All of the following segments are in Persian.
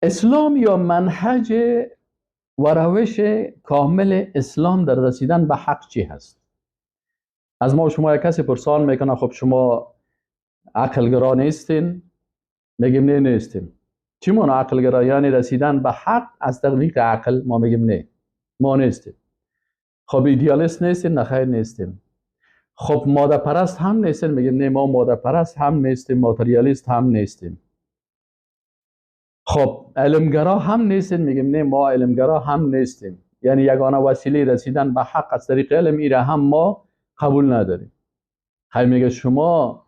اسلام یا منهج و روش کامل اسلام در رسیدن به حق چی هست؟ از ما شما یک کسی پرسان میکنه خب شما عقلگرا نیستین؟ میگیم نه نیستیم. چی معنی عقلگرا؟ یعنی رسیدن به حق از طریق عقل. ما میگیم نه، ما نیستیم. خب ایدئالیست نیستین؟ نه خیر نیستیم. خب ماده پرست هم نیستین؟ میگیم نه، ما ماده پرست هم نیستیم، ماتریالیست هم نیستیم. خب علمگرا هم نیستین؟ میگیم نه، ما علمگرا هم نیستیم. یعنی یگانه وسیله رسیدن به حق از طریق علم ایره هم ما قبول نداریم. خیلی میگه شما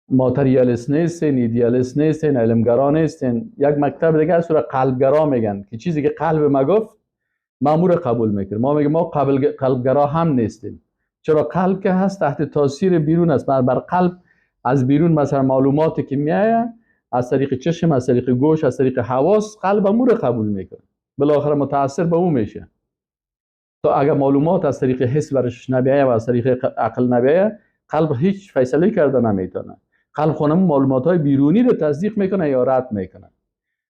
ماتریالیست نیستین، ایدئالیست نیستین، علمگرا نیستین. یک مکتب دیگه از سوره قلبگرا میگن که چیزی که قلب ما گفت مامور قبول میکنه. ما میگیم ما قلبگرا هم نیستیم. چرا؟ قلب که هست تحت تاثیر بیرون است. بر قلب از بیرون مثلا معلوماتی که میایه از طریق چشم، از طریق گوش، از طریق حواس، قلب امور قبول میکنه، بالاخره متاثر به اون میشه. تو اگر معلومات از طریق حس برش نبیایه و از طریق عقل نبیایه، قلب هیچ فیصله کرده نمیتونه. قلب خودم معلومات های بیرونی رو تصدیق میکنه یا رد میکنه.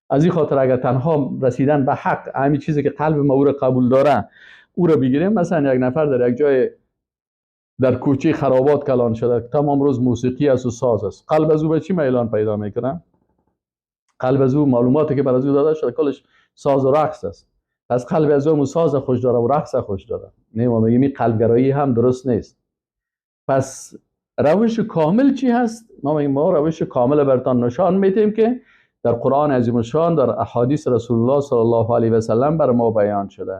از این خاطر اگر تنها رسیدن به حق همین چیزی که قلب ما او رو قبول داره او رو بگیریم، مثلا یک نفر در یک جای در کوچه خرابات کلان شده، تمام روز موسیقی است و ساز است، قلب از او به چی میلان پیدا میکنه؟ قلب از او معلوماتی که بر از او داده شده کلش ساز و رقص است. پس قلب از او ساز خوش داره و رقص خوش داره. نه، ما میگیم این قلبگرایی هم درست نیست. پس روش کامل چی هست؟ ما میگیم ما روش کامل برتان نشان میدیم که در قرآن عظیم الشان، در احادیث رسول الله صلی الله علیه و سلم بر ما بیان شده.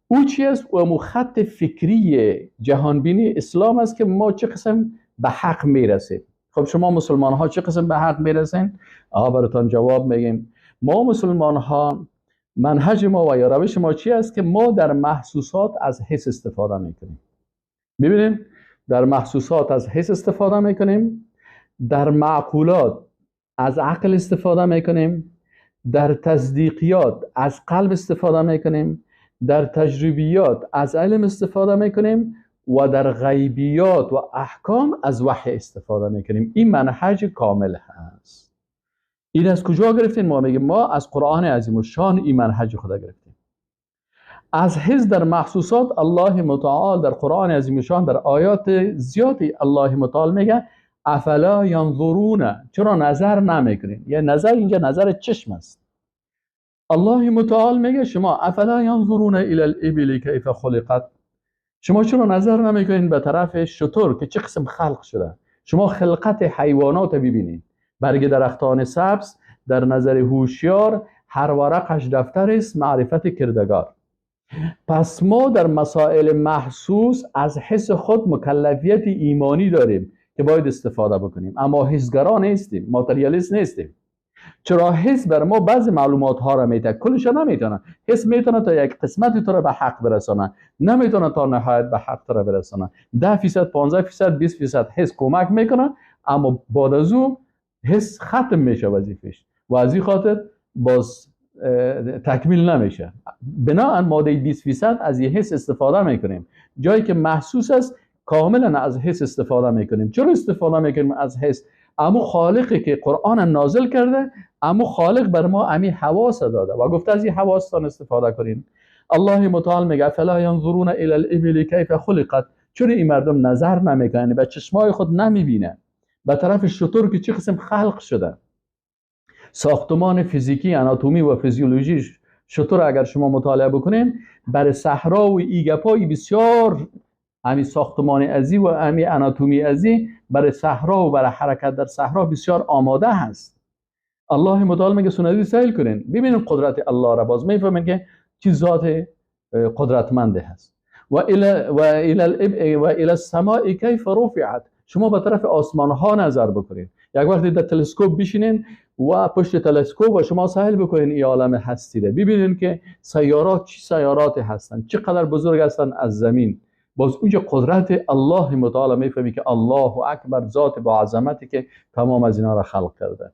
او چی است؟ او خط فکری جهانبینی اسلام است که ما چه قسم به حق میرسیم. خب شما مسلمان ها چه قسم به حق میرسین؟ براتان جواب میگیم. ما مسلمان ها منهج ما و یا روش ما چی است که ما در محسوسات از حس استفاده میکنیم. ببینیم، در محسوسات از حس استفاده میکنیم، در معقولات از عقل استفاده میکنیم، در تصدیقیات از قلب استفاده میکنیم، در تجربیات از علم استفاده میکنیم و در غیبیات و احکام از وحی استفاده میکنیم. این منهج کامل هست. این از کجا گرفتیم؟ ما میگیم ما از قرآن عظیم الشان این منهج خدا گرفتیم. از حس در محسوسات الله متعال در قرآن عظیم الشان در آیات زیادی الله متعال میگه افلا ینظرون، چرا نظر نمیکنین؟ یه نظر اینجا نظر چشم است. الله متعال میگه شما افلا ینظرون الی الابل کیف خلقت، شما چرا نظر نمیکنین به طرف شتر که چه قسم خلق شده؟ شما خلقت حیوانات ببینید. برگ درختان سبز در نظر هوشیار هر ورقش دفتر است معرفت کردگار. پس ما در مسائل محسوس از حس خود مکلفیت ایمانی داریم که باید استفاده بکنیم، اما حسگرا نیستیم، ماتریالیست نیستیم. چرا؟ حس بر ما بعضی معلومات ها را میده، کلش نمیتونه. حس میتونه تا یک قسمتی تو را به حق برسانه، نمیتونه تا نهایت به حق تو را برسانه. 10%، 15%، 20% حس کمک میکنه، اما بعد از او حس ختم میشه وظیفش و از این خاطر باز تکمیل نمیشه. بنابراین ماده 20% از یه حس استفاده میکنیم. جایی که محسوس است کاملا از حس استفاده میکنیم. چرا استفاده میکنیم از حس؟ امو خالقی که قرآن نازل کرده، امو خالق بر ما امی حواس داده و گفته از این حواستان استفاده کنین. الله متعال میگه فلا ینظرون الی الابل کیف خلقت، چرا این مردم نظر نمیکنن، به چشمای خود نمیبینن به طرف شتر که چه قسم خلق شده. ساختمان فیزیکی، آناتومی و فیزیولوژی شتر اگر شما مطالعه بکنین، برای صحرا و ایگپای بسیار امی ساختمان ازی و امی آناتومی ازی برای صحرا و برای حرکت در صحرا بسیار آماده هست. الله متعال میگه سنتی سیل کنین، ببینید قدرت الله را، باز میفهمین که چه ذات قدرتمنده هست. و الی السماء کیف رفعت، شما به طرف آسمان ها نظر بکنید. یک وقتی در تلسکوپ بشینین و پشت تلسکوپ و شما سهل بکنین این عالم هستی را، ببینید که سیارات چه سیارات هستند، چقدر بزرگ هستند از زمین. باز اونجا قدرت الله متعال میفهمی که الله اکبر، ذات با عظمتی که تمام از اینا را خلق کرده.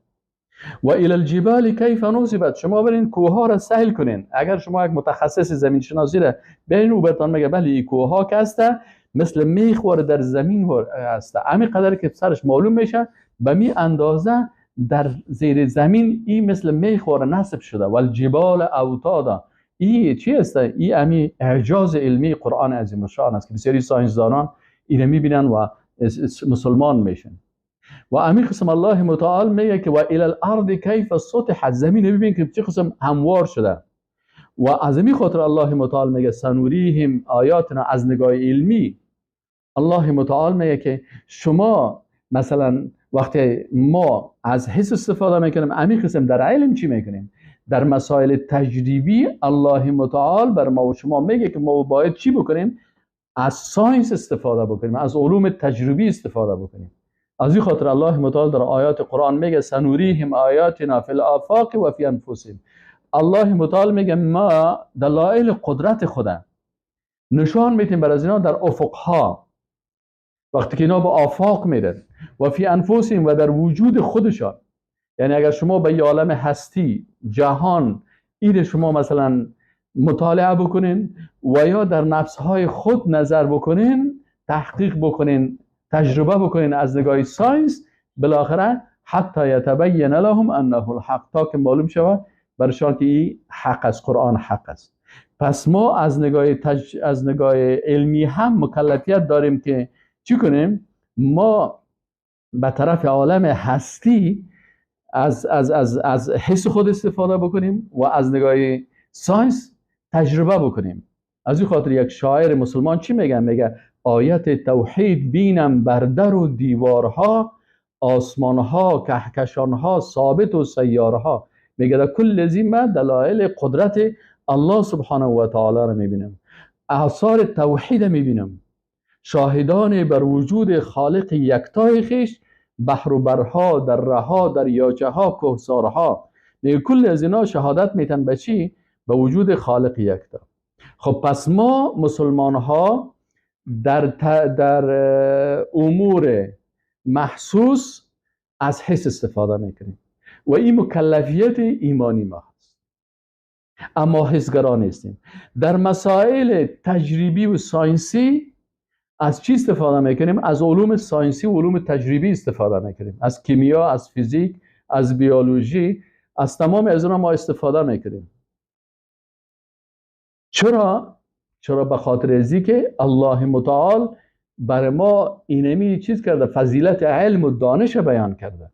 و الی الجبال کیف نصبت، شما برین کوه ها را سهل کنین. اگر شما یک متخصص زمین شناسی را برین او برتان میگه بله این کوه ها که هسته مثل میخ وارد در زمین هسته، همین قدر که سرش معلوم میشه به می اندازه در زیر زمین این مثل میخوره نصب شده و الجبال اوتادا. این چی است؟ این امی اعجاز علمی قرآن عظیم الشان است که بسیاری ساینسدانان اینو میبینن و مسلمان میشن. و امی قسم الله متعال میگه که و الی الارض کیف سطحت، زمین ببین که چه قسم هموار شده. و از این خاطر الله متعال میگه سنوریهم آیاتنا، از نگاه علمی الله متعال میگه که شما مثلا وقتی ما از حس استفاده میکنیم، همین قسم در علم چی میکنیم؟ در مسائل تجریبی الله متعال بر ما و شما میگه که ما باید چی بکنیم؟ از ساینس استفاده بکنیم، از علوم تجربی استفاده بکنیم. از این خاطر الله متعال در آیات قرآن میگه سنوریهم آیاتنا فی الآفاق و فی انفسهم. الله متعال میگه ما دلایل قدرت خدا نشان میدیم بر از اینا در افقها، وقتی که اینا به آفاق میرن، و فی انفسهم، و در وجود خودشان. یعنی اگر شما به یه عالم هستی جهان این شما مثلا مطالعه بکنین و یا در نفسهای خود نظر بکنین، تحقیق بکنین، تجربه بکنین از نگاه ساینس، بالاخره حتی یتبین لهم انه الحق، تا که معلوم شود برشان که این حق است، قرآن حق است. پس ما از نگاه علمی هم مکلفیت داریم که چی کنیم؟ ما به طرف عالم هستی از حس خود استفاده بکنیم و از نگاه ساینس تجربه بکنیم. از این خاطر یک شاعر مسلمان چی میگه؟ میگه آیت توحید بینم بر در و دیوارها، آسمانها کهکشانها ثابت و سیارها. میگه در کل زیمه دلایل قدرت الله سبحانه و تعالی رو میبینم، آثار توحید میبینم، شاهدان بر وجود خالق یکتای خیش، بحر و برها، درها، دریاچه ها، کوهسارها. میگه کل از اینا شهادت میتن به چی؟ به وجود خالق یکتا. خب پس ما مسلمان ها در امور محسوس از حس استفاده میکنیم و این مکلفیت ایمانی ما هست، اما حسگرا نیستیم. در مسائل تجریبی و ساینسی از چی استفاده میکنیم؟ از علوم ساینسی و علوم تجربی استفاده میکنیم، از کیمیا، از فیزیک، از بیولوژی، از تمام از اونها ما استفاده میکنیم. چرا به خاطر ازی که الله متعال برای ما اینمی چیز کرده، فضیلت علم و دانش بیان کرده.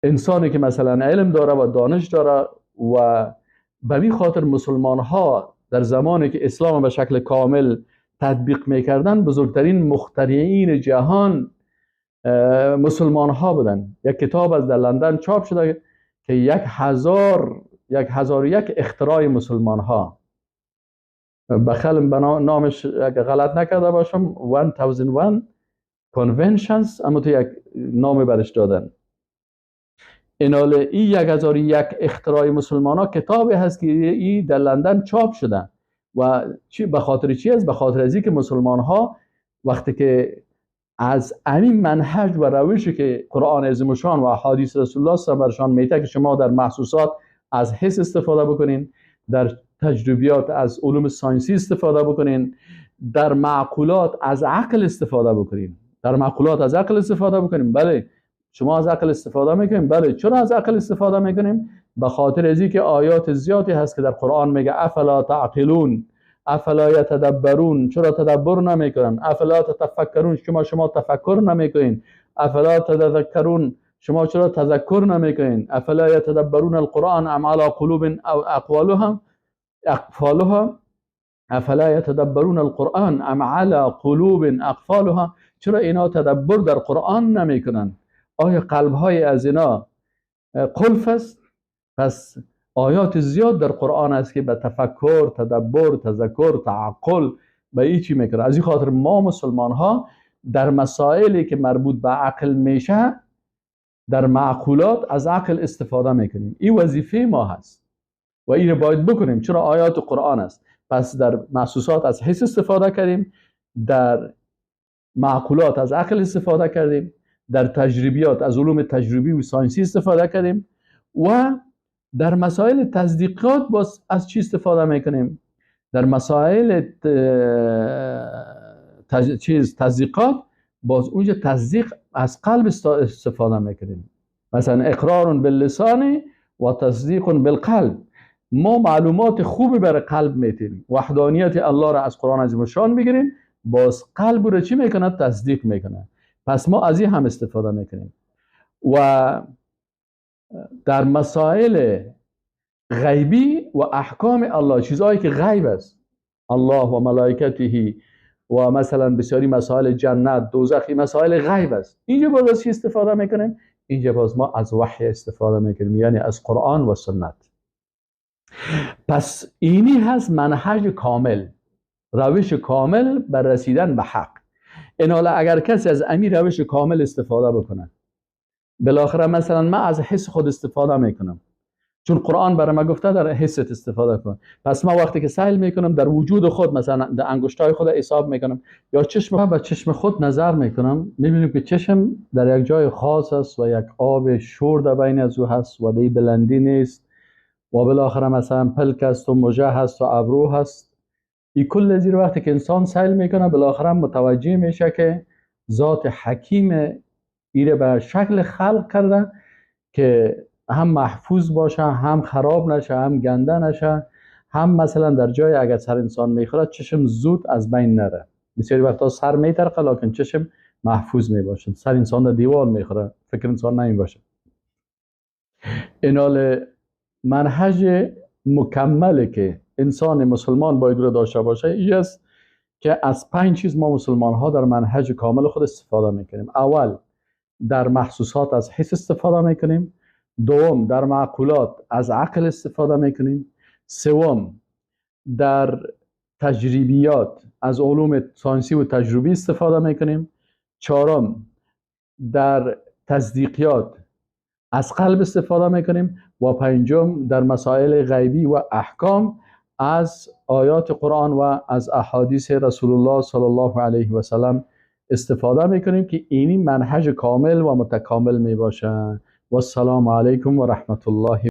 انسانی که مثلا علم داره و دانش داره و به این خاطر مسلمان ها در زمانی که اسلام به شکل کامل تطبیق میکردن، بزرگترین مخترعین جهان مسلمان ها بودن. یک کتاب از در لندن چاپ شده که 1001 اختراع مسلمان ها، بخیال نامش اگر غلط نکرده باشم 1001 conventions، اما تو یک نام برش دادن. این 1001 اختراع مسلمان ها کتابی هست که این در لندن چاپ شده. و به خاطر چی است؟ به خاطر ازی که مسلمان ها وقتی که از همین منهج و روشی که قرآن عظیم الشان و احادیث رسول الله صلی الله علیه و آله میگه که شما در محسوسات از حس استفاده بکنین، در تجربیات از علوم ساینسی استفاده بکنین، در معقولات از عقل استفاده بکنین. بله شما از عقل استفاده میکنین. بله چرا از عقل استفاده میکنیم؟ به خاطر ازی که آیات زیادی هست که در قرآن میگه افلا تعقلون، افلا یتدبرون، چرا تدبر نمیکنن؟ افلا تتفکرون، شما تفکر نمیکنین؟ افلا تذکرون، شما چرا تذکر نمیکنین؟ افلا یتدبرون القرآن ام علی قلوب اقفالها، افلا یتدبرون القرآن ام علی قلوب اقفالها، چرا اینا تدبر در قرآن نمیکنن؟ آیا قلبهای از اینا قلف است؟ پس آیات زیاد در قرآن است که به تفکر، تدبر، تذکر، تعقل به این چی میکنه. از این خاطر ما مسلمان ها در مسائلی که مربوط به عقل میشه، در معقولات از عقل استفاده میکنیم. این وظیفه ما هست و این رو باید بکنیم، چرا آیات قرآن است. پس در محسوسات از حس استفاده کردیم، در معقولات از عقل استفاده کردیم، در تجربیات از علوم تجربی و ساینسی استفاده کردیم و در مسائل تصدیقات باز از چی استفاده میکنیم؟ در مسائل تصدیقات باز اونجا تصدیق از قلب استفاده میکنیم. مثلا اقرار باللسان و تصدیق بالقلب. ما معلومات خوبی برای قلب میتیم، وحدانیت الله را از قرآن عظیم الشان میگیریم، باز قلب رو چی میکنه؟ تصدیق میکنه. پس ما از این هم استفاده میکنیم. و در مسائل غیبی و احکام الله، چیزهایی که غیب است، الله و ملائکته و مثلا بسیاری مسائل جنت دوزخی مسائل غیب است، اینجا باز از چی استفاده میکنیم؟ اینجا باز ما از وحی استفاده میکنیم، یعنی از قرآن و سنت. پس اینی هست منهج کامل، روش کامل بر رسیدن به حق. این حالا اگر کسی از این روش کامل استفاده بکنه، بالاخره مثلا من از حس خود استفاده میکنم، چون قرآن برای ما گفته در حست استفاده کن. پس ما وقتی که سهل میکنم در وجود خود، مثلا در انگشتای خود حساب میکنم، یا چشم به چشم خود نظر میکنم، میبینیم که چشم در یک جای خاص است و یک آب شور در بین از او هست و دی بلندی نیست، و بالاخره مثلا پلک است و مژه هست و ابرو هست. این کل زیر وقتی که انسان سهل میکنه، بالاخره متوجه میشه که ذات حکیم ایره به شکل خلق کرده که هم محفوظ باشه، هم خراب نشه، هم گنده نشه، هم مثلا در جای اگر سر انسان میخوره چشم زود از بین نره. بسیاری وقتا سر میترقه لکن چشم محفوظ میباشه. سر انسان در دیوار میخوره، فکر انسان نمی باشه. اینال منهج مکمله که انسان مسلمان باید رو داشته باشه این است که از 5 چیز ما مسلمان ها در منهج کامل خود استفاده میکنیم. اول، در محسوسات از حس استفاده میکنیم. دوم، در معقولات از عقل استفاده میکنیم. سوم، در تجربیات از علوم ساینسی و تجربی استفاده میکنیم. چهارم، در تصدیقیات از قلب استفاده میکنیم. و پنجم، در مسائل غیبی و احکام از آیات قرآن و از احادیث رسول الله صلی الله علیه و سلم استفاده میکنیم که اینی منهج کامل و متکامل میباشه. و السلام علیکم و رحمت الله.